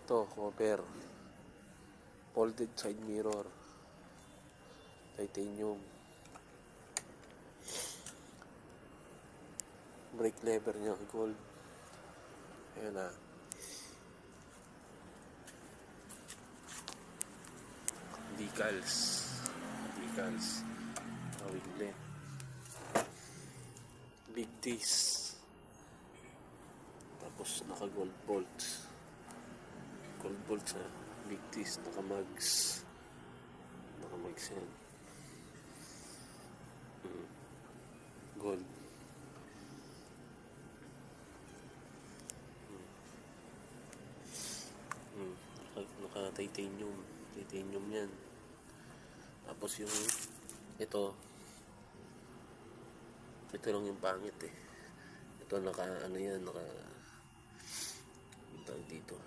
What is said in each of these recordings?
Ito, cover. Folded side mirror. Titanium. Brake lever niya, gold. Ayan na. Decals. Winglet. Big disc. Tapos naka gold bolts. Gold bolts ha. Big disc. Naka mags yan. Gold. Naka titanium. Titanium yan. Tapos yung ito lang yung pangit eh. Ito naka ano yan, naka dito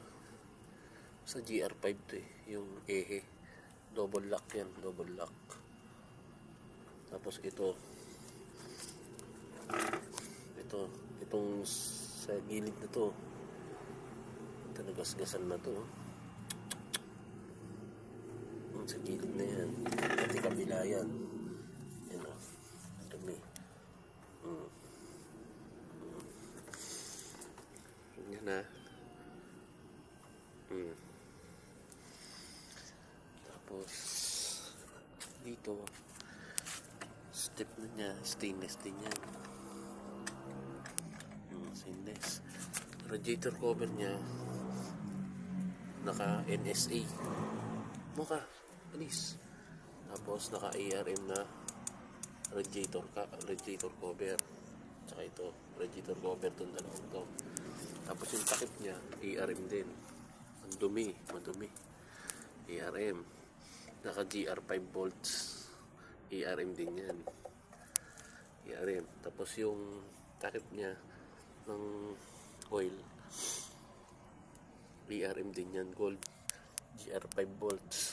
sa GR5 to eh, yung ehe double lock yan, double lock. Tapos itong sa gilid na to, ito nagasgasan na to sa gilid na yan, pati kabila yan, yan o, dumi. Yan na. Tapos dito step na niya, stainless din yan. Stainless. Radiator cover niya naka NSA mukha, alis. Tapos naka ARM na radiator cover, tsaka ito radiator cover itong dalawang to. Tapos yung takip niya ARM din, madumi ARM, naka GR5 volts ARM din yan, ARM. Tapos yung takip niya ng oil ARM din yan, gold. GR5 volts.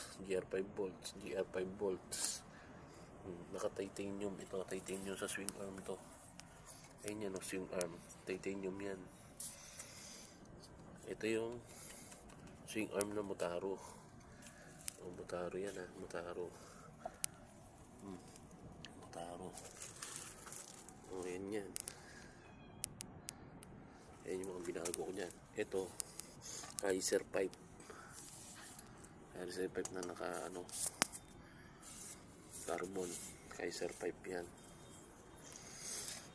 Naka titanium, ito titanium sa swing arm to. Ayun yan, swing arm, titanium yan. Ito yung swing arm na Motaro. Motaro yan ha, Motaro. Ayan yan. Ayan yung mga binago ko dyan. Ito Kaiser pipe na naka carbon. Kaiser pipe yan.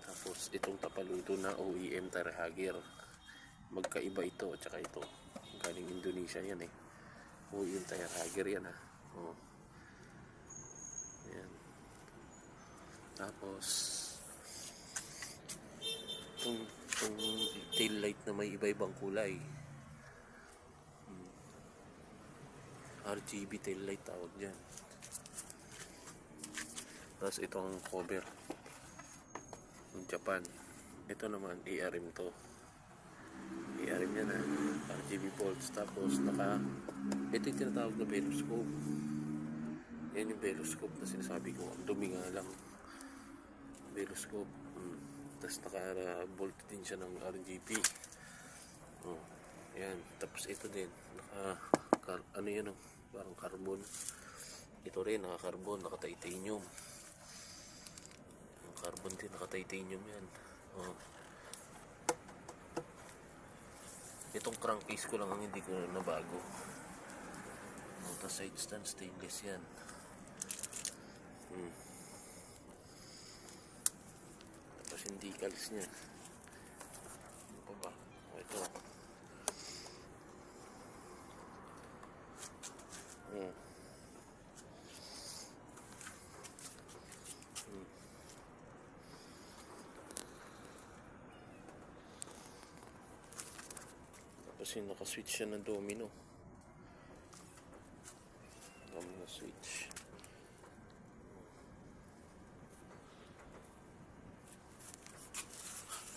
Tapos itong tapaluto na OEM Tarhager, magkaiba ito at saka ito, galing Indonesia yan eh. OEM Tarhager yan ha. Yan. Tapos itong tail light na may iba-ibang kulay, RGB tail light tawag dyan. Tapos itong cover ng Japan, ito naman ARM to, ARM yan ha, RGB bolts. Tapos ito yung tinatawag na beloscope. Yan yung beloscope na sinasabi ko, ang dumi nga lang, beloscope. Tapos naka-bolt din siya ng RGB. Yan. Tapos ito din yan parang carbon. Ito rin naka-carbon, naka-titanium. Carbon din, naka-titanium yan. Itong crankcase ko lang ang hindi ko nabago. Tapos side stand stainless yan. Tapos yung decals niya, ano pa ba? Ito tapos yung naka-switch siya ng domino switch.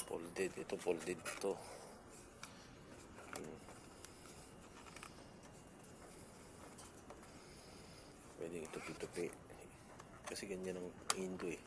Folded ito. Pwede itupi-tupi kasi ganyan ang Indo eh.